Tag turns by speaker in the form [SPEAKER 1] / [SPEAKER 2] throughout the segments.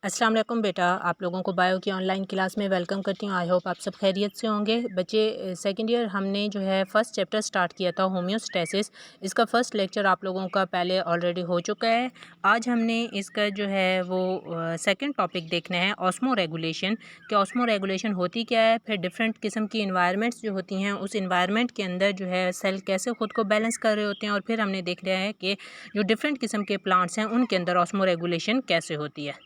[SPEAKER 1] अस्सलाम वालेकुम बेटा, आप लोगों को बायो की ऑनलाइन क्लास में वेलकम करती हूँ। आई होप आप सब खैरियत से होंगे। बच्चे, सेकंड ईयर हमने जो है फ़र्स्ट चैप्टर स्टार्ट किया था होम्योस्टैसिस। इसका फ़र्स्ट लेक्चर आप लोगों का पहले ऑलरेडी हो चुका है। आज हमने इसका जो है वो सेकंड टॉपिक देखना है, ऑस्मो रेगुलेशन। कि ऑस्मो रेगुलेशन होती क्या है, फिर डिफरेंट किस्म की इन्वायरमेंट्स जो होती हैं उस इन्वायरमेंट के अंदर जो है सेल कैसे ख़ुद को बैलेंस कर रहे होते हैं, और फिर हमने देख लिया है कि जो डिफरेंट किस्म के प्लांट्स हैं उनके अंदर ऑस्मो रेगुलेशन कैसे होती है।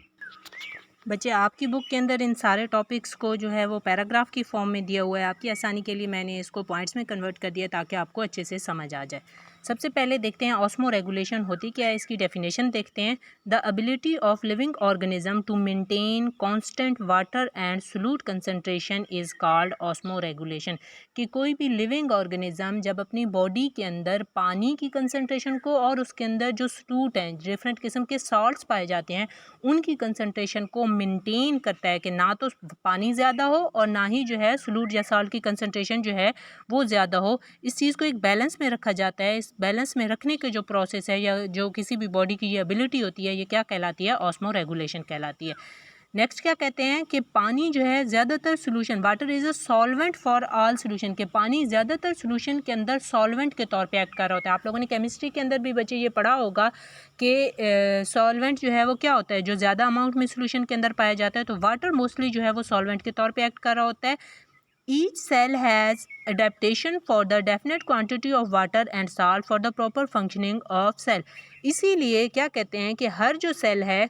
[SPEAKER 1] बच्चे, आपकी बुक के अंदर इन सारे टॉपिक्स को जो है वो पैराग्राफ की फॉर्म में दिया हुआ है। आपकी आसानी के लिए मैंने इसको पॉइंट्स में कन्वर्ट कर दिया ताकि आपको अच्छे से समझ आ जाए। सबसे पहले देखते हैं ऑस्मो रेगुलेशन होती क्या है, इसकी डेफिनेशन देखते हैं। The ability of living organism to maintain constant water and solute concentration is called osmoregulation. कि कोई भी लिविंग ऑर्गेनिज्म जब अपनी बॉडी के अंदर पानी की कंसंट्रेशन को और उसके अंदर जो सोल्यूट हैं, डिफरेंट किस्म के सॉल्ट्स पाए जाते हैं, उनकी कंसंट्रेशन को मेंटेन करता है कि ना तो पानी ज़्यादा हो और ना ही जो है सोल्यूट या सॉल्ट की कंसंट्रेशन जो है वो ज़्यादा हो। इस चीज़ को एक बैलेंस में रखा जाता है। इस बैलेंस में रखने के जो प्रोसेस है या जो किसी भी बॉडी की ये एबिलिटी होती है, ये क्या कहलाती है? ऑस्मो रेगुलेशन कहलाती है। नेक्स्ट क्या कहते हैं कि पानी जो है ज़्यादातर solution, water is a solvent for all solution. के पानी ज़्यादातर सोल्यूशन के अंदर सॉल्वेंट के तौर पे एक्ट कर रहा होता है। आप लोगों ने केमिस्ट्री के अंदर भी बच्चे ये पढ़ा होगा कि सॉल्वेंट जो है वो क्या होता है, जो ज़्यादा अमाउंट में सोल्यूशन के अंदर पाया जाता है। तो वाटर मोस्टली जो है वो सॉल्वेंट के तौर पे एक्ट कर रहा होता है। Each cell has adaptation for the definite quantity of water and salt for the proper functioning of cell। इसीलिए क्या कहते हैं कि हर जो सेल है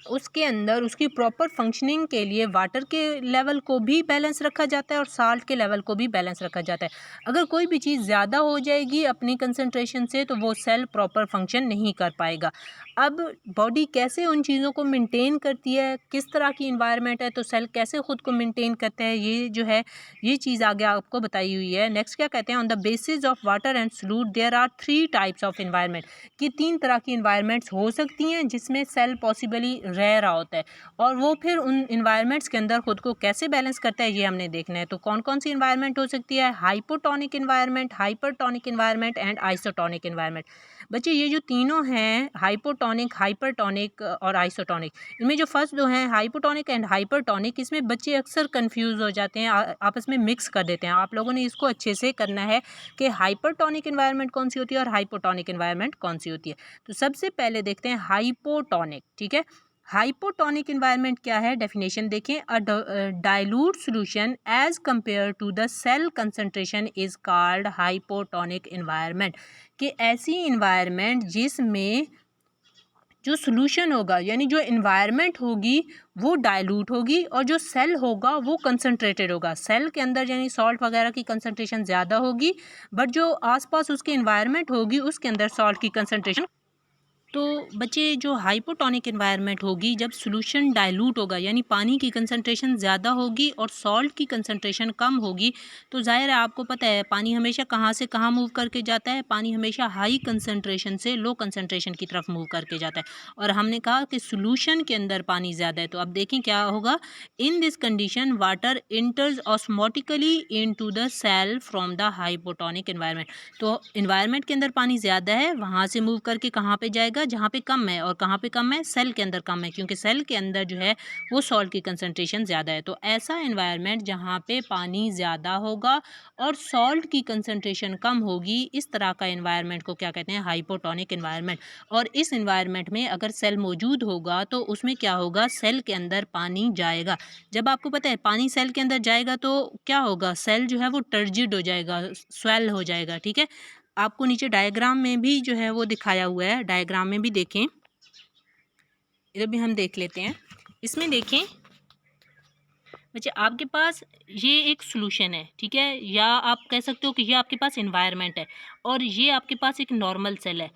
[SPEAKER 1] उसके अंदर उसकी प्रॉपर फंक्शनिंग के लिए वाटर के लेवल को भी बैलेंस रखा जाता है और साल्ट के लेवल को भी बैलेंस रखा जाता है। अगर कोई भी चीज़ ज़्यादा हो जाएगी अपनी कंसंट्रेशन से तो वो सेल प्रॉपर फंक्शन नहीं कर पाएगा। अब बॉडी कैसे उन चीज़ों को मेंटेन करती है, किस तरह की इन्वायरमेंट है तो सेल कैसे ख़ुद को मेंटेन करता है, ये जो है ये चीज़ आगे आपको बताई हुई है। नेक्स्ट क्या कहते हैं, on the basis of water and solute there are 3 types of environment. कि 3 तरह की इन्वायरमेंट्स हो सकती हैं जिसमें सेल पॉसिबली रह रहा होता है, और वो फिर उन इन्वायरमेंट्स के अंदर खुद को कैसे बैलेंस करता है ये हमने देखना है। तो कौन कौन सी इन्वायरमेंट हो सकती है? Hypotonic environment, hypertonic environment and isotonic environment. बच्चे, ये जो तीनों हैं, हाइपोटोनिक, हाइपरटोनिक और आइसोटोनिक, इनमें जो फर्स्ट दो हैं हाइपोटोनिक एंड हाइपरटोनिक, इसमें बच्चे अक्सर कंफ्यूज हो जाते हैं, आपस में मिक्स कर देते हैं। आप लोगों ने इसको अच्छे से करना है कि हाइपरटोनिक इन्वायरमेंट कौन सी होती है और हाइपोटोनिक इन्वायरमेंट कौन सी होती है। तो सबसे पहले देखते हैं हाइपोटोनिक। ठीक है, हाइपोटोनिक इन्वायरमेंट क्या है, डेफिनेशन देखें। A dilute solution as compare to the cell concentration is called hypotonic environment. कि ऐसी इन्वायरमेंट जिसमें जो सॉल्यूशन होगा यानी जो इन्वायरमेंट होगी वो डाइल्यूट होगी और जो सेल होगा वो कंसंट्रेटेड होगा। सेल के अंदर यानी सॉल्ट वगैरह की कंसंट्रेशन ज़्यादा होगी, बट जो आसपास उसके इन्वायरमेंट होगी उसके अंदर सॉल्ट की कंसंट्रेशन। तो बच्चे, जो हाइपोटोनिक इन्वायरमेंट होगी जब सॉल्यूशन डाइल्यूट होगा यानी पानी की कंसंट्रेशन ज़्यादा होगी और सॉल्ट की कंसंट्रेशन कम होगी, तो ज़ाहिर है आपको पता है पानी हमेशा कहाँ से कहाँ मूव करके जाता है, पानी हमेशा हाई कंसंट्रेशन से लो कंसंट्रेशन की तरफ मूव करके जाता है। और हमने कहा कि सॉल्यूशन के अंदर पानी ज़्यादा है, तो अब देखें क्या होगा। In this condition water enters osmotically into the cell from the hypotonic environment. तो इन्वायरमेंट के अंदर पानी ज़्यादा है, वहाँ से मूव करके कहाँ पे जाएगा, जहाँ पे कम है। और कहाँ पे कम है? सेल के अंदर कम है, क्योंकि सेल के अंदर जो है वो सॉल्ट की कंसंट्रेशन ज़्यादा है। तो ऐसा एनवायरनमेंट जहाँ पे पानी ज़्यादा होगा और सॉल्ट की कंसंट्रेशन कम होगी, इस तरह का एनवायरनमेंट को क्या कहते हैं? Hypotonic environment. और इस एनवायरनमेंट में अगर सेल मौजूद होगा तो उसमें क्या होगा, सेल के अंदर पानी जाएगा। जब आपको पता है पानी सेल के अंदर जाएगा तो क्या होगा, सेल जो है वो टर्जिड हो जाएगा, स्वेल हो जाएगा। ठीक है, आपको नीचे डायग्राम में भी जो है वो दिखाया हुआ है, डायग्राम में भी देखें, इधर भी हम देख लेते हैं। इसमें देखें बच्चे, आपके पास ये एक सॉल्यूशन है, ठीक है, या आप कह सकते हो कि ये आपके पास एनवायरनमेंट है और ये आपके पास एक नॉर्मल सेल है।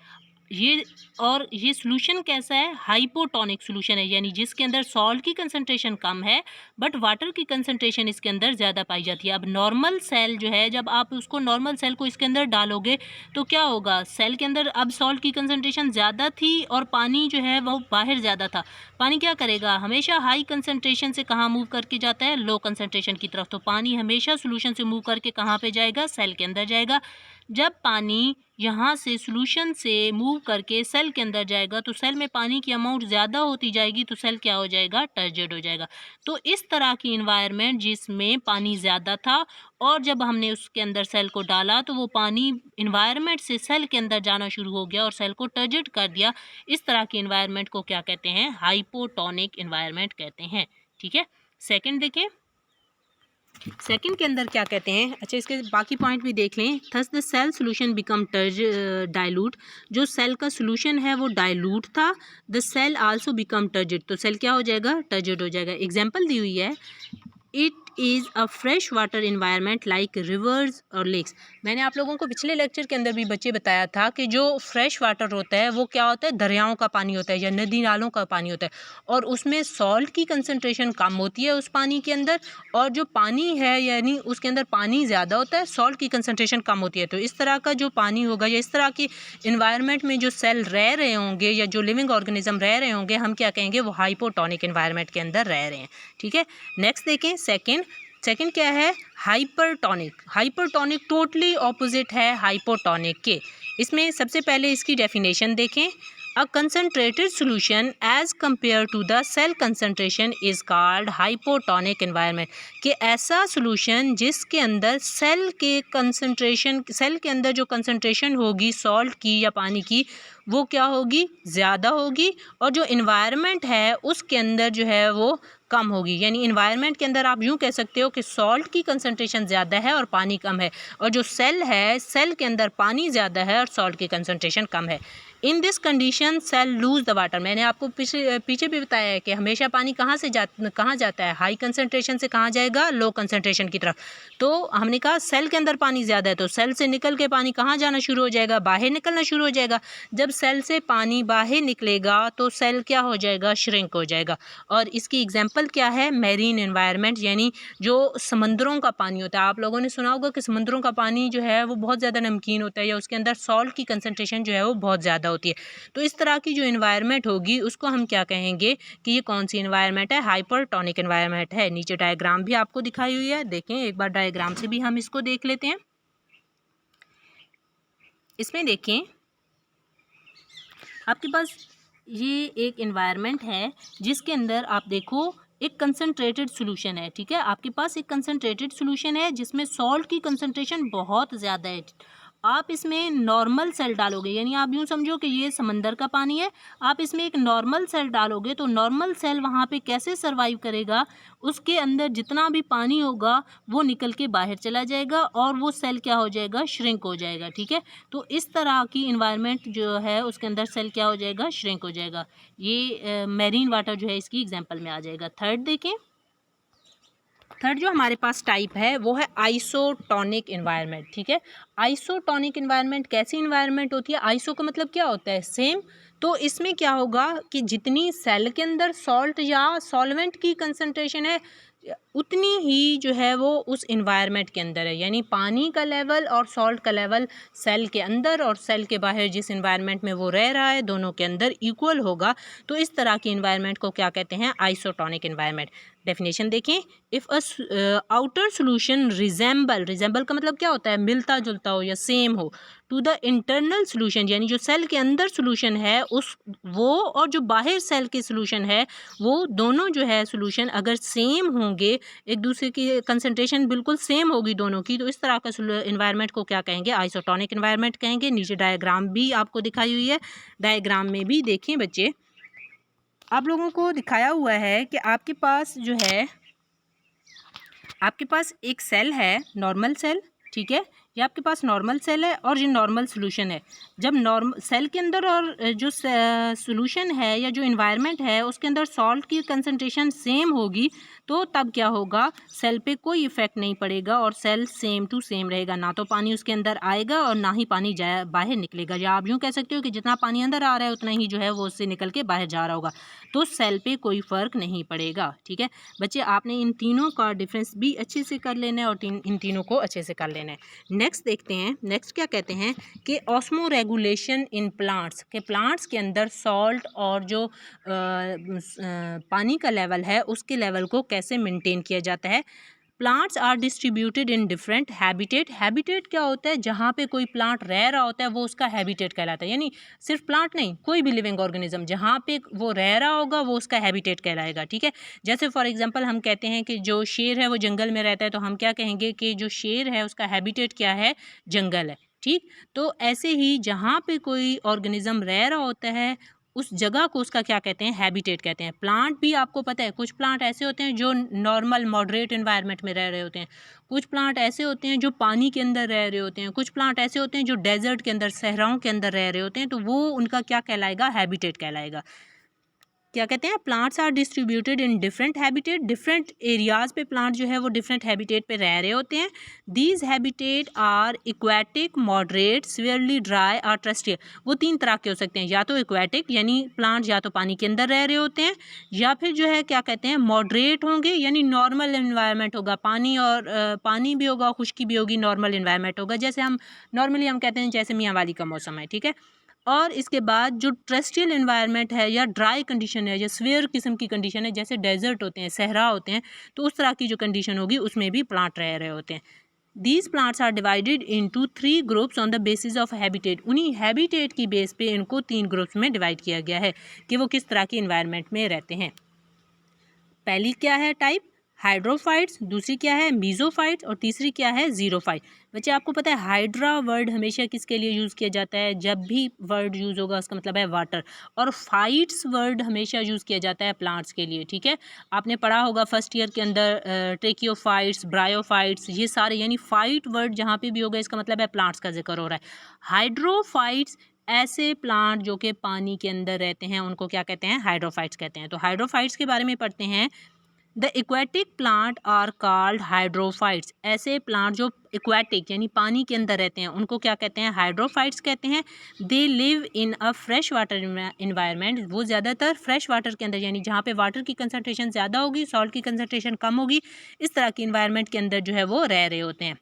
[SPEAKER 1] ये और ये सॉल्यूशन कैसा है? हाइपोटोनिक सॉल्यूशन है, यानी जिसके अंदर सॉल्ट की कंसंट्रेशन कम है बट वाटर की कंसंट्रेशन इसके अंदर ज़्यादा पाई जाती है। अब नॉर्मल सेल जो है, जब आप उसको नॉर्मल सेल को इसके अंदर डालोगे तो क्या होगा, सेल के अंदर अब सॉल्ट की कंसंट्रेशन ज़्यादा थी और पानी जो है वो बाहर ज़्यादा था। पानी क्या करेगा, हमेशा हाई कंसंट्रेशन से कहाँ मूव करके जाता है? लो कंसंट्रेशन की तरफ। तो पानी हमेशा सॉल्यूशन से मूव करके कहाँ पे जाएगा? सेल के अंदर जाएगा। जब पानी यहाँ से सॉल्यूशन से मूव करके सेल के अंदर जाएगा तो सेल में पानी की अमाउंट ज़्यादा होती जाएगी तो सेल क्या हो जाएगा, टर्जिड हो जाएगा। तो इस तरह की इन्वायरमेंट जिसमें पानी ज़्यादा था और जब हमने उसके अंदर सेल को डाला तो वो पानी इन्वायरमेंट से सेल के अंदर जाना शुरू हो गया और सेल को टर्जिड कर दिया। इस तरह की इन्वायरमेंट को क्या कहते हैं, हाइपोटोनिक इन्वायरमेंट कहते हैं। ठीक है, सेकंड देखें, सेकंड के अंदर क्या कहते हैं। अच्छा, इसके बाकी पॉइंट भी देख लें। Thus the cell solution become dilute, जो सेल का सोल्यूशन है वो डाइल्यूट था। The cell also become turgid, तो सेल क्या हो जाएगा, टर्जिड हो जाएगा। एग्जाम्पल दी हुई है, it is a fresh water environment like reverse और लेक्स। मैंने आप लोगों को पिछले लेक्चर के अंदर भी बच्चे बताया था कि जो फ्रेश वाटर होता है वो क्या होता है, दरियाओं का पानी होता है या नदी नालों का पानी होता है और उसमें सॉल्ट की कंसंट्रेशन कम होती है उस पानी के अंदर, और जो पानी है यानी उसके अंदर पानी ज़्यादा होता है, सॉल्ट की कंसंट्रेशन कम होती है। तो इस तरह का जो पानी होगा या इस तरह की इन्वायरमेंट में जो सेल रह रहे होंगे या जो लिविंग ऑर्गेनिज्म रह रहे होंगे, हम क्या कहेंगे, वो हाइपोटोनिक इन्वायरमेंट के अंदर रह रहे हैं। ठीक है, नेक्स्ट देखें। सेकंड क्या है, हाइपरटोनिक। हाइपरटोनिक टोटली ऑपोजिट है हाइपोटोनिक के। इसमें सबसे पहले इसकी डेफिनेशन देखें। A concentrated solution as compare to the cell concentration is called hypotonic environment, कि ऐसा सॉल्यूशन जिसके अंदर सेल के अंदर जो कंसनट्रेशन होगी सॉल्ट की या पानी की वो क्या होगी, ज़्यादा होगी, और जो इन्वायरमेंट है उसके अंदर जो है वो कम होगी। यानी इन्वायरमेंट के अंदर आप यूँ कह सकते हो कि सॉल्ट की कंसंट्रेशन ज़्यादा है और पानी कम है, और जो सेल है सेल के अंदर पानी ज़्यादा है और सॉल्ट की कंसंट्रेशन कम है। In this condition cell lose the water. मैंने आपको पीछे भी बताया है कि हमेशा पानी कहाँ जाता है, हाई कंसंट्रेशन से कहाँ जाएगा, लो कंसंट्रेशन की तरफ। तो हमने कहा सेल के अंदर पानी ज़्यादा है तो सेल से निकल के पानी कहाँ जाना शुरू हो जाएगा, बाहर निकलना शुरू हो जाएगा। जब सेल से पानी बाहर निकलेगा तो सेल क्या हो जाएगा, श्रिंक हो जाएगा। और इसकी एग्जांपल क्या है, मैरीन एनवायरनमेंट, यानी जो समंदरों का पानी होता है। आप लोगों ने सुना होगा कि समंदरों का पानी जो है वो बहुत ज़्यादा नमकीन होता है या उसके अंदर सॉल्ट की कंसंट्रेशन जो है वो बहुत ज़्यादा होती है। तो इस तरह की जो इन्वायरमेंट होगी उसको हम क्या कहेंगे कि ये कौन सी इन्वायरमेंट है, हाइपरटोनिक इन्वायरमेंट है। नीचे डायग्राम भी आपको दिखाई हुई है, देखें एक बार डायग्राम से भी हम इसको देख लेते हैं। इसमें देखें आपके पास ये एक इन्वायरमेंट है जिसके अंदर आप देखो एक कंसंट्रेटेड सॉल्यूशन है। ठीक है, आपके पास एक कंसंट्रेटेड सॉल्यूशन है जिसमें सॉल्ट की कंसंट्रेशन बहुत ज़्यादा है। आप इसमें नॉर्मल सेल डालोगे, यानी आप यूँ समझो कि ये समंदर का पानी है, आप इसमें एक नॉर्मल सेल डालोगे तो नॉर्मल सेल वहाँ पे कैसे सरवाइव करेगा, उसके अंदर जितना भी पानी होगा वो निकल के बाहर चला जाएगा और वो सेल क्या हो जाएगा, श्रिंक हो जाएगा। ठीक है, तो इस तरह की इन्वायरमेंट जो है उसके अंदर सेल क्या हो जाएगा, श्रिंक हो जाएगा। ये मैरीन वाटर जो है इसकी एग्जाम्पल में आ जाएगा। थर्ड देखें, थर्ड जो हमारे पास टाइप है वो है आइसोटोनिक इन्वायरमेंट। ठीक है, आइसोटोनिक इन्वायरमेंट कैसी इन्वायरमेंट होती है, आइसो का मतलब क्या होता है, सेम। तो इसमें क्या होगा कि जितनी सेल के अंदर सॉल्ट या सॉल्वेंट की कंसंट्रेशन है उतनी ही जो है वो उस इन्वायरमेंट के अंदर है, यानी पानी का लेवल और सॉल्ट का लेवल सेल के अंदर और सेल के बाहर जिस इन्वायरमेंट में वो रह रहा है दोनों के अंदर इक्वल होगा। तो इस तरह की इन्वायरमेंट को क्या कहते हैं, आइसोटोनिक इन्वायरमेंट। डेफिनेशन देखें, if a outer solution resemble का मतलब क्या होता है, मिलता जुलता हो या सेम हो, टू द इंटरनल सोल्यूशन, यानी जो सेल के अंदर सोल्यूशन है उस वो और जो बाहर सेल के सोल्यूशन है वो दोनों जो है सोल्यूशन अगर सेम होंगे, एक दूसरे की कंसंट्रेशन बिल्कुल सेम होगी दोनों की, तो इस तरह का इन्वायरमेंट को क्या कहेंगे, आइसोटोनिक इन्वायरमेंट कहेंगे। नीचे डायग्राम भी आपको दिखाई हुई है, डायग्राम में भी देखें बच्चे, आप लोगों को दिखाया हुआ है कि आपके पास जो है, आपके पास एक सेल है, नॉर्मल सेल। ठीक है, ये आपके पास नॉर्मल सेल है और ये नॉर्मल सोल्यूशन है। जब नॉर्मल सेल के अंदर और जो सोल्यूशन है या जो इन्वायरमेंट है उसके अंदर सॉल्ट की कंसंट्रेशन सेम होगी तो तब क्या होगा, सेल पे कोई इफ़ेक्ट नहीं पड़ेगा और सेल सेम टू सेम रहेगा, ना तो पानी उसके अंदर आएगा और ना ही पानी बाहर निकलेगा। या आप यूँ कह सकते हो कि जितना पानी अंदर आ रहा है उतना ही जो है वो उससे निकल के बाहर जा रहा होगा, तो सेल पे कोई फ़र्क नहीं पड़ेगा। ठीक है बच्चे, आपने इन तीनों का डिफरेंस भी अच्छे से कर लेना है और इन तीनों को अच्छे से कर लेना है। नेक्स्ट देखते हैं, नेक्स्ट क्या कहते हैं कि ऑस्मो रेगुलेशन इन प्लांट्स, के प्लांट्स के अंदर सॉल्ट और जो पानी का लेवल है उसके लेवल को कैसे मेंटेन किया जाता है। Plants are distributed in different habitat. Habitat क्या होता है, जहाँ पे कोई प्लांट रह रहा होता है वो उसका हैबिटेट कहलाता है, यानी सिर्फ प्लांट नहीं, कोई भी लिविंग ऑर्गेनिज्म जहाँ पे वो रह रहा होगा वो उसका हैबिटेट कहलाएगा, ठीक है। जैसे फॉर एग्जांपल हम कहते हैं कि जो शेर है वो जंगल में रहता है, तो हम क्या कहेंगे कि जो शेर है उसका हैबिटेट क्या है, जंगल है, ठीक। तो ऐसे ही जहाँ पे कोई ऑर्गेनिज्म रह रहा होता है उस जगह को उसका क्या कहते हैं, हैबिटेट कहते हैं। प्लांट भी आपको पता है, कुछ प्लांट ऐसे होते हैं जो नॉर्मल मॉडरेट एनवायरनमेंट में रह रहे होते हैं, कुछ प्लांट ऐसे होते हैं जो पानी के अंदर रह रहे होते हैं, कुछ प्लांट ऐसे होते हैं जो डेजर्ट के अंदर, सहराओं के अंदर रह रहे होते हैं, तो वो उनका क्या कहलाएगा, हैबिटेट कहलाएगा। क्या कहते हैं, plants are distributed in different habitat. Different areas पे प्लांट जो है वो डिफरेंट हैबिटेट पे रह रहे होते हैं। These habitat are aquatic, moderate, severely dry और टेरेस्ट्रियल। वो तीन तरह के हो सकते हैं, या तो इक्वेटिक यानी प्लांट या तो पानी के अंदर रह रहे होते हैं, या फिर जो है क्या कहते हैं, मॉडरेट होंगे यानी नॉर्मल इन्वायरमेंट होगा, पानी और पानी भी होगा, खुश्की भी होगी, नॉर्मल इन्वायरमेंट होगा, जैसे हम नॉर्मली हम कहते हैं जैसे मियाँ वाली का मौसम है, ठीक है। और इसके बाद जो टेरेस्ट्रियल एनवायरनमेंट है या ड्राई कंडीशन है या स्फीयर किस्म की कंडीशन है, जैसे डेजर्ट होते हैं, सहरा होते हैं, तो उस तरह की जो कंडीशन होगी उसमें भी प्लांट रह रहे होते हैं। These plants are divided into 3 groups on the basis of habitat. उन्हीं हैबिटेट की बेस पे इनको 3 ग्रुप्स में डिवाइड किया गया है कि वो किस तरह की इन्वायरमेंट में रहते हैं। पहली क्या है टाइप, हाइड्रोफाइट्स, दूसरी क्या है मीजोफाइट्स, और तीसरी क्या है जीरोफाइट। बच्चे आपको पता है हाइड्रा वर्ड हमेशा किसके लिए यूज़ किया जाता है, जब भी वर्ड यूज़ होगा उसका मतलब है वाटर, और फाइट्स वर्ड हमेशा यूज़ किया जाता है प्लांट्स के लिए, ठीक है। आपने पढ़ा होगा फर्स्ट ईयर के अंदर ट्रेकियोफाइट्स, ब्रायोफाइट्स, ये सारे यानी फाइट वर्ड जहाँ पे भी होगा इसका मतलब है प्लांट्स का जिक्र हो रहा है। हाइड्रोफाइट्स ऐसे प्लांट जो कि पानी के अंदर रहते हैं उनको क्या कहते हैं, हाइड्रोफाइट्स कहते हैं। तो हाइड्रोफाइट्स के बारे में पढ़ते हैं। The aquatic plant are called hydrophytes. ऐसे प्लांट जो एक्वेटिक यानी पानी के अंदर रहते हैं उनको क्या कहते हैं, हाइड्रोफाइट्स कहते हैं। They live in a fresh water environment. वो ज़्यादातर फ्रेश वाटर के अंदर यानी जहाँ पे वाटर की कंसनट्रेशन ज़्यादा होगी, सॉल्ट की कंसनट्रेशन कम होगी, इस तरह की इन्वायरमेंट के अंदर जो है वो रह रहे होते हैं।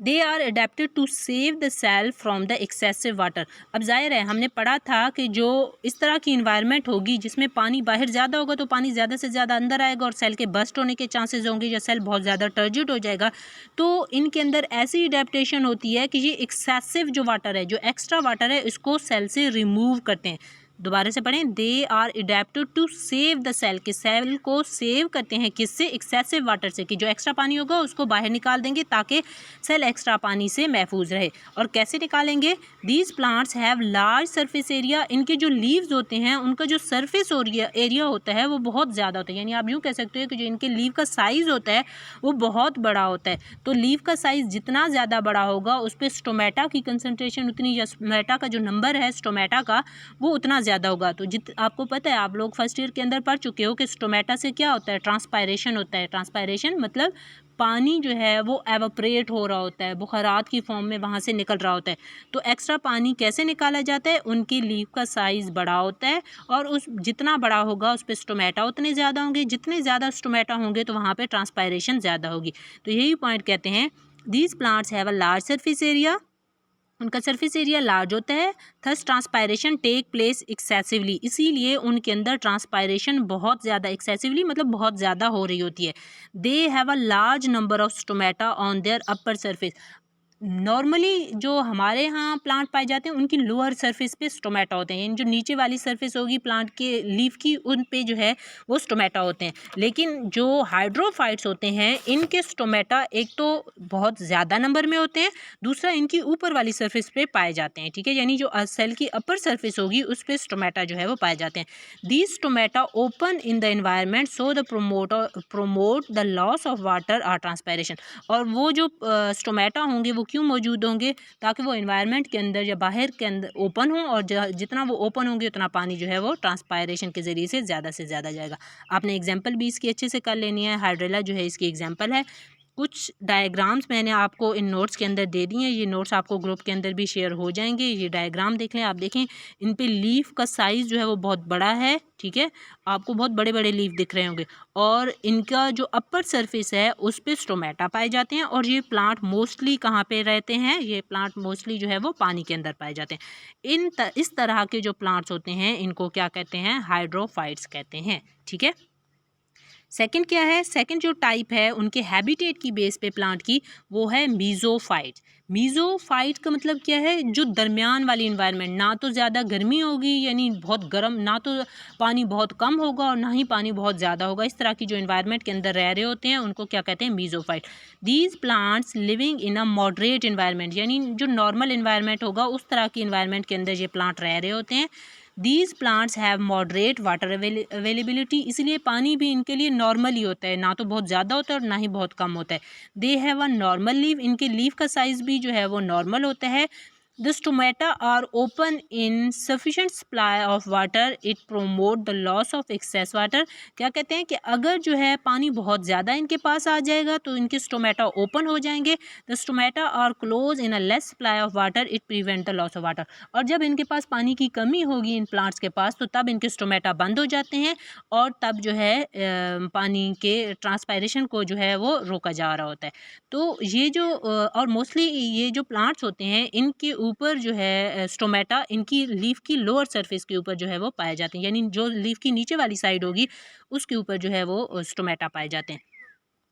[SPEAKER 1] They are adapted to save the cell from the excessive water. अब जाहिर है हमने पढ़ा था कि जो इस तरह की इन्वायरमेंट होगी जिसमें पानी बाहर ज़्यादा होगा तो पानी ज़्यादा से ज़्यादा अंदर आएगा और सेल के बस्ट होने के चांसेस होंगे, या सेल बहुत ज़्यादा टर्जिड हो जाएगा। तो इनके अंदर ऐसी अडेप्टेशन होती है कि ये एक्सेसिव जो वाटर है, जो एक्स्ट्रा वाटर है, इसको सेल से रिमूव करते हैं। दोबारा से पढ़ें, they are adapted to save the cell, कि सेल को सेव करते हैं किससे, एक्सेसिव वाटर से, कि जो एक्स्ट्रा पानी होगा उसको बाहर निकाल देंगे ताकि सेल एक्स्ट्रा पानी से महफूज रहे। और कैसे निकालेंगे, these plants have large surface area. इनके जो लीव्स होते हैं उनका जो सरफेस एरिया होता है वो बहुत ज़्यादा होता है, यानी आप यूँ कह सकते हो कि जो इनके लीव का साइज़ होता है वो बहुत बड़ा होता है। तो लीव का साइज़ जितना ज़्यादा बड़ा होगा उस पर स्टोमेटा की कंसनट्रेशन उतनी, या स्टोमेटा का जो नंबर है स्टोमेटा का वो उतना ज़्यादा होगा। तो आपको पता है, आप लोग फर्स्ट ईयर के अंदर पढ़ चुके हो कि स्टोमेटा से क्या होता है, ट्रांसपायरेशन होता है। ट्रांसपायरेशन मतलब पानी जो है वो एवापोरेट हो रहा होता है, बुखारात की फॉर्म में वहाँ से निकल रहा होता है। तो एक्स्ट्रा पानी कैसे निकाला जाता है, उनकी लीफ का साइज़ बड़ा होता है और उस जितना बड़ा होगा उस पर स्टोमेटा उतने ज़्यादा होंगे, जितने ज़्यादा स्टोमेटा होंगे तो वहाँ पर ट्रांसपायरेशन ज़्यादा होगी। तो यही पॉइंट कहते हैं, these plants have a large surface area, उनका सरफेस एरिया लार्ज होता है। Thus transpiration take place excessively, इसीलिए उनके अंदर ट्रांसपायरेशन बहुत ज़्यादा, एक्सेसिवली मतलब बहुत ज़्यादा हो रही होती है। They have a large number of stomata on their upper surface. Normally जो हमारे यहाँ प्लांट पाए जाते हैं उनकी लोअर सरफेस पे स्टोमेटा होते हैं, यानी जो नीचे वाली सरफेस होगी प्लांट के लीफ की उन पे जो है वो स्टोमेटा होते हैं। लेकिन जो हाइड्रोफाइट्स होते हैं इनके स्टोमेटा एक तो बहुत ज़्यादा नंबर में होते हैं, दूसरा इनकी ऊपर वाली सरफेस पे पाए जाते हैं, ठीक है। यानी जो सेल की अपर सरफेस होगी उस पर स्टोमेटा जो है वो पाए जाते हैं। These stomata open in the environment so the promote the loss of water और ट्रांसपायरेशन। और वो जो स्टोमेटा होंगे वो क्यों मौजूद होंगे, ताकि वो एनवायरनमेंट के अंदर या बाहर के अंदर ओपन हो, और जितना वो ओपन होंगे उतना पानी जो है वो ट्रांसपायरेशन के ज़रिए से ज़्यादा जाएगा। आपने एग्जांपल भी इसकी अच्छे से कर लेनी है। हाइड्रेला जो है इसकी एग्जांपल है। कुछ डायग्राम्स मैंने आपको इन नोट्स के अंदर दे दिए हैं, ये नोट्स आपको ग्रुप के अंदर भी शेयर हो जाएंगे। ये डायग्राम देख लें, आप देखें इन पे लीफ का साइज़ जो है वो बहुत बड़ा है, ठीक है, आपको बहुत बड़े बड़े लीफ दिख रहे होंगे, और इनका जो अपर सरफेस है उस पर स्टोमेटा पाए जाते हैं। और ये प्लांट मोस्टली कहाँ पे रहते हैं, ये प्लांट मोस्टली जो है वो पानी के अंदर पाए जाते हैं। इस तरह के जो प्लांट्स होते हैं इनको क्या कहते हैं, हाइड्रोफाइट्स कहते हैं, ठीक है। सेकंड क्या है, सेकंड जो टाइप है उनके हैबिटेट की बेस पे प्लांट की, वो है मीज़ोफाइट। मीज़ोफाइट का मतलब क्या है, जो दरमियान वाली इन्वायरमेंट, ना तो ज़्यादा गर्मी होगी यानी बहुत गर्म, ना तो पानी बहुत कम होगा और ना ही पानी बहुत ज़्यादा होगा, इस तरह की जो इन्वायरमेंट के अंदर रह रहे होते हैं उनको क्या कहते हैं, mesophyte. These plants living in a moderate environment, यानी जो नॉर्मल इन्वायरमेंट होगा उस तरह की इन्वायरमेंट के अंदर ये प्लांट रह रहे होते हैं। These plants have moderate water availability, इसलिए पानी भी इनके लिए नॉर्मल ही होता है, ना तो बहुत ज़्यादा होता है और ना ही बहुत कम होता है। They have a normal leave, इनके लीव का साइज़ भी जो है वो नॉर्मल होता है। The stomata are open in sufficient supply of water, it promote the loss of excess water. क्या कहते हैं कि अगर जो है पानी बहुत ज़्यादा इनके पास आ जाएगा तो इनके स्टोमेटा ओपन हो जाएंगे। The stomata are close in a less supply of water, it prevent the loss of water. और जब इनके पास पानी की कमी होगी इन प्लांट्स के पास, तो तब इनके स्टोमेटा बंद हो जाते हैं और तब जो है पानी के ट्रांसपायरेशन को जो है वो रोका जा रहा होता है। तो ये जो और मोस्टली ये जो प्लांट्स होते हैं इनके ऊपर जो है स्टोमेटा इनकी लीफ की लोअर सरफेस के ऊपर जो है वो पाए जाते हैं, यानी जो लीफ की नीचे वाली साइड होगी उसके ऊपर जो है वो स्टोमेटा पाए जाते हैं।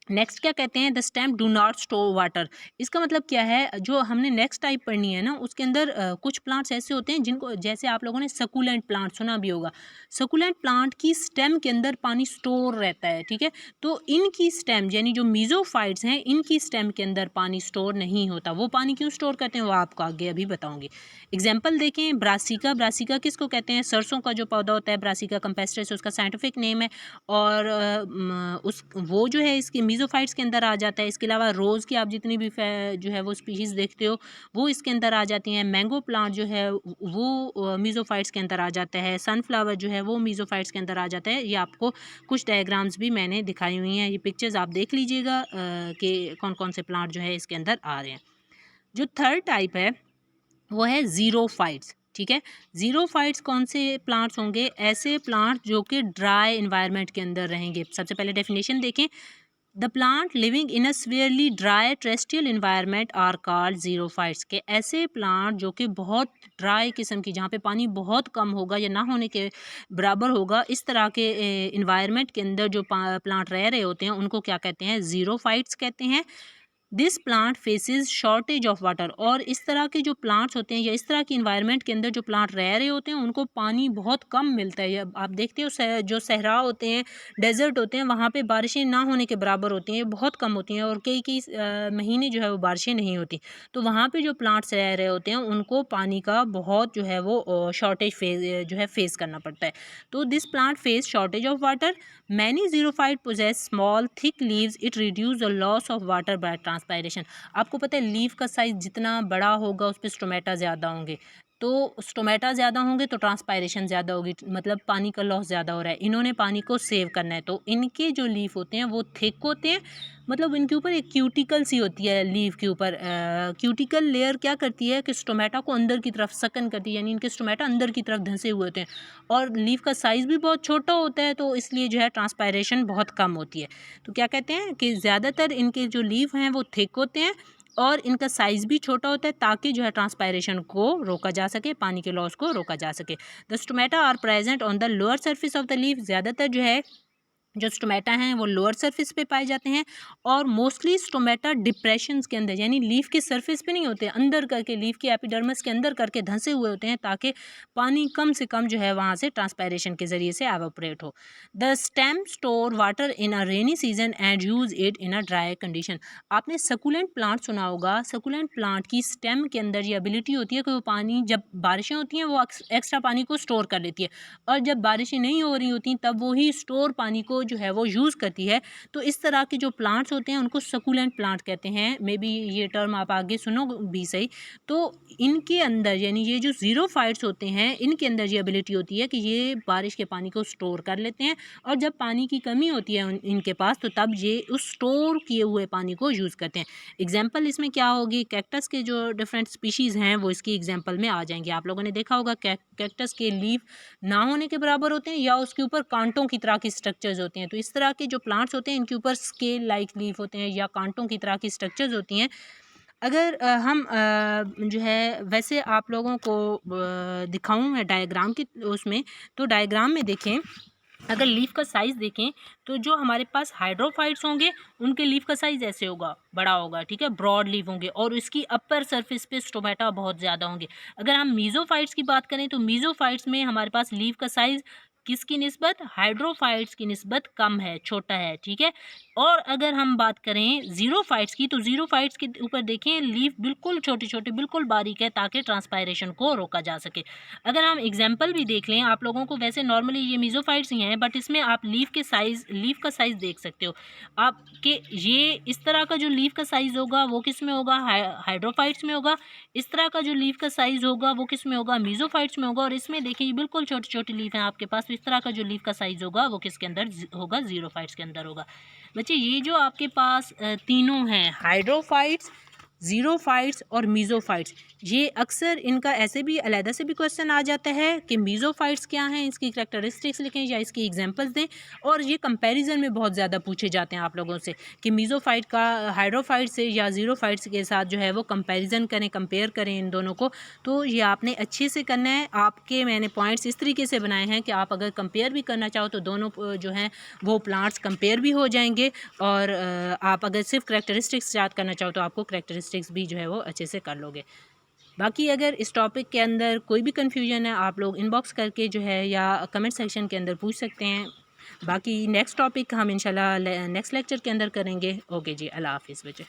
[SPEAKER 1] नेक्स्ट क्या कहते हैं, the stem do not store water. इसका मतलब क्या है, जो हमने नेक्स्ट टाइप पढ़नी है ना उसके अंदर कुछ प्लांट्स ऐसे होते हैं जिनको, जैसे आप लोगों ने सकुलेंट प्लांट सुना भी होगा, सकुलेंट प्लांट की स्टेम के अंदर पानी स्टोर रहता है, ठीक है। तो इनकी स्टेम यानी जो मीजोफाइट्स हैं इनकी स्टेम के अंदर पानी स्टोर नहीं होता। वो पानी क्यों स्टोर करते हैं वो आपको आगे अभी बताऊंगी। एग्जाम्पल देखें, ब्रासिका। ब्रासिका किसको कहते हैं, सरसों का जो पौधा होता है ब्रासिका कैम्पेस्ट्रिस उसका साइंटिफिक नेम है। और उस वो जो है इसके मीजोफाइट्स के अंदर आ जाता है। इसके अलावा रोज़ की आप जितनी भी जो है वो स्पीशीज़ देखते हो वो इसके अंदर आ जाती हैं। मैंगो प्लांट जो है वो मीजोफाइट्स के अंदर आ जाता है। सनफ्लावर जो है वो मीजोफाइट्स के अंदर आ जाता है। ये आपको कुछ डायग्राम्स भी मैंने दिखाई हुई हैं, ये पिक्चर्स आप देख लीजिएगा कि कौन कौन से प्लांट जो है इसके अंदर आ रहे हैं। जो थर्ड टाइप है वो है ज़ीरोफाइट्स, ठीक है। ज़ीरोफाइट्स कौन से प्लांट्स होंगे, ऐसे प्लांट जो कि ड्राई इन्वायरमेंट के अंदर रहेंगे। सबसे पहले डेफिनेशन देखें, the plant living in a severely dry terrestrial environment are called xerophytes, के ऐसे प्लांट जो कि बहुत ड्राई किस्म की, जहाँ पे पानी बहुत कम होगा या ना होने के बराबर होगा, इस तरह के इन्वायरमेंट के अंदर जो प्लांट रह रहे होते हैं उनको क्या कहते हैं, ज़ीरोफाइट्स कहते हैं। This plant faces shortage of water, और इस तरह के जो प्लांट्स होते हैं या इस तरह की इन्वायरमेंट के अंदर जो प्लांट रह रहे होते हैं उनको पानी बहुत कम मिलता है। आप देखते हो जो सहरा होते हैं, डेजर्ट होते हैं, वहाँ पे बारिशें ना होने के बराबर होती हैं, बहुत कम होती हैं और कई कई महीने जो है वो बारिशें नहीं होती। तो वहाँ पे जो प्लांट्स रह रहे होते हैं उनको पानी का बहुत जो है वो शॉर्टेज फेस जो है फेस करना पड़ता है। तो this plant face shortage of water. Many xerophyte possess small thick leaves, it reduce the loss of water by transpiration. आपको पता है लीव का साइज़ जितना बड़ा होगा उस पर स्टोमेटा ज़्यादा होंगे, तो स्टोमेटा ज़्यादा होंगे तो ट्रांसपायरेशन ज़्यादा होगी, मतलब पानी का लॉस ज़्यादा हो रहा है। इन्होंने पानी को सेव करना है, तो इनके जो लीफ होते हैं वो थिक होते हैं, मतलब इनके ऊपर एक क्यूटिकल सी होती है लीफ के ऊपर। क्यूटिकल लेयर क्या करती है कि स्टोमेटा को अंदर की तरफ सकन करती है, यानी इनके स्टोमेटा अंदर की तरफ धंसे हुए होते हैं और लीफ का साइज़ भी बहुत छोटा होता है, तो इसलिए जो है ट्रांसपायरेशन बहुत कम होती है। तो क्या कहते हैं कि ज़्यादातर इनके जो लीफ हैं वो थिक होते हैं और इनका साइज़ भी छोटा होता है, ताकि जो है ट्रांसपायरेशन को रोका जा सके, पानी के लॉस को रोका जा सके। The stomata are present on the lower surface of the leaf, ज़्यादातर जो है जो स्टोमेटा हैं वो लोअर सरफेस पे पाए जाते हैं और मोस्टली स्टोमेटा डिप्रेशंस के अंदर, यानी लीफ के सरफेस पे नहीं होते, अंदर करके लीफ की एपिडर्मिस के अंदर करके धंसे हुए होते हैं, ताकि पानी कम से कम जो है वहाँ से ट्रांसपायरेशन के ज़रिए से एवापोरेट हो। The stem store water in a rainy season and use it in a dry condition. आपने सकुलेंट प्लांट सुना होगा, सकुलेंट प्लांट की स्टेम के अंदर ये एबिलिटी होती है कि वो पानी, जब बारिशें होती हैं वो एक्स्ट्रा पानी को स्टोर कर लेती है, और जब बारिशें नहीं हो रही होती तब वो ही स्टोर पानी को जो है वो यूज़ करती है। तो इस तरह के जो प्लांट्स होते हैं उनको सकुलेंट प्लांट कहते हैं। मे बी ये टर्म आप आगे सुनो भी सही। तो इनके अंदर, यानी ये जो ज़ीरोफाइट्स होते हैं, इनके अंदर ये एबिलिटी होती है कि ये बारिश के पानी को स्टोर कर लेते हैं, और जब पानी की कमी होती है इनके पास, तो तब ये उस स्टोर किए हुए पानी को यूज़ करते हैं। एग्जाम्पल इसमें क्या होगी, कैक्टस के जो डिफरेंट स्पीशीज़ हैं वो इसकी एग्जाम्पल में आ जाएंगे। आप लोगों ने देखा होगा कैक्टस के लीफ ना होने के बराबर होते हैं या उसके ऊपर कांटों की तरह की स्ट्रक्चर्स होती हैं। तो इस तरह के जो प्लांट्स होते हैं इनके ऊपर स्केल लाइक लीफ होते हैं या कांटों की तरह की स्ट्रक्चर्स होती हैं। अगर हम जो है वैसे आप लोगों को दिखाऊं मैं डायग्राम की उसमें, तो डायग्राम में देखें अगर लीफ का साइज़ देखें तो जो हमारे पास हाइड्रोफाइट्स होंगे उनके लीफ का साइज़ ऐसे होगा, बड़ा होगा, ठीक है, ब्रॉड लीफ होंगे और इसकी अपर सरफेस पे स्टोमेटा बहुत ज़्यादा होंगे। अगर हम मीज़ोफाइट्स की बात करें तो मीज़ोफाइट्स में हमारे पास लीफ का साइज़ किसकी निस्बत, हाइड्रोफाइट्स की निस्बत कम है, छोटा है, ठीक है। और अगर हम बात करें ज़ीरोफाइट्स की तो ज़ीरोफाइट्स के ऊपर देखें लीफ बिल्कुल छोटे-छोटे, बिल्कुल बारीक है ताकि ट्रांसपायरेशन को रोका जा सके। अगर हम एग्जाम्पल भी देख लें, आप लोगों को वैसे नॉर्मली ये मीज़ोफाइट्स ही हैं बट इसमें आप लीफ का साइज़ देख सकते हो। आपके ये इस तरह का जो लीफ का साइज़ होगा वो किस में होगा, हाइड्रोफाइट्स में होगा। इस तरह का जो लीफ का साइज़ होगा वो किस में होगा, मीज़ोफाइट्स में होगा। और इसमें देखिए ये बिल्कुल छोटी-छोटी लीफ हैं आपके पास, तो इस तरह का जो लीफ का साइज़ होगा वो किसके अंदर होगा, ज़ीरोफाइट्स के अंदर होगा। बच्चे ये जो आपके पास तीनों हैं, हाइड्रोफाइट्स, ज़ीरोफाइट्स और मीज़ोफाइट्स, ये अक्सर इनका ऐसे भी अलहदा से भी क्वेश्चन आ जाता है कि मीज़ोफाइट्स क्या हैं, इसकी करैक्टरिस्टिक्स लिखें या इसकी एग्जांपल्स दें। और ये कंपैरिजन में बहुत ज़्यादा पूछे जाते हैं आप लोगों से कि मीज़ोफाइट का हाइड्रोफाइट से या ज़ीरोफाइट्स के साथ जो है वो कंपैरिजन करें, कंपेयर करें इन दोनों को। तो ये आपने अच्छे से करना है। आपके मैंने पॉइंट्स इस तरीके से बनाए हैं कि आप अगर कंपेयर भी करना चाहो तो दोनों जो हैं वो प्लांट्स कंपेयर भी हो जाएंगे। और आप अगर सिर्फ करैक्टरिस्टिक्स याद करना चाहो तो आपको करैक्टरिस्टिक्स भी जो है वो अच्छे से कर लोगे। बाकी अगर इस टॉपिक के अंदर कोई भी कन्फ्यूजन है आप लोग इनबॉक्स करके जो है या कमेंट सेक्शन के अंदर पूछ सकते हैं। बाकी नेक्स्ट टॉपिक हम इंशाल्लाह नेक्स्ट लेक्चर के अंदर करेंगे। ओके जी, अल्लाह हाफिज़ बच्चे।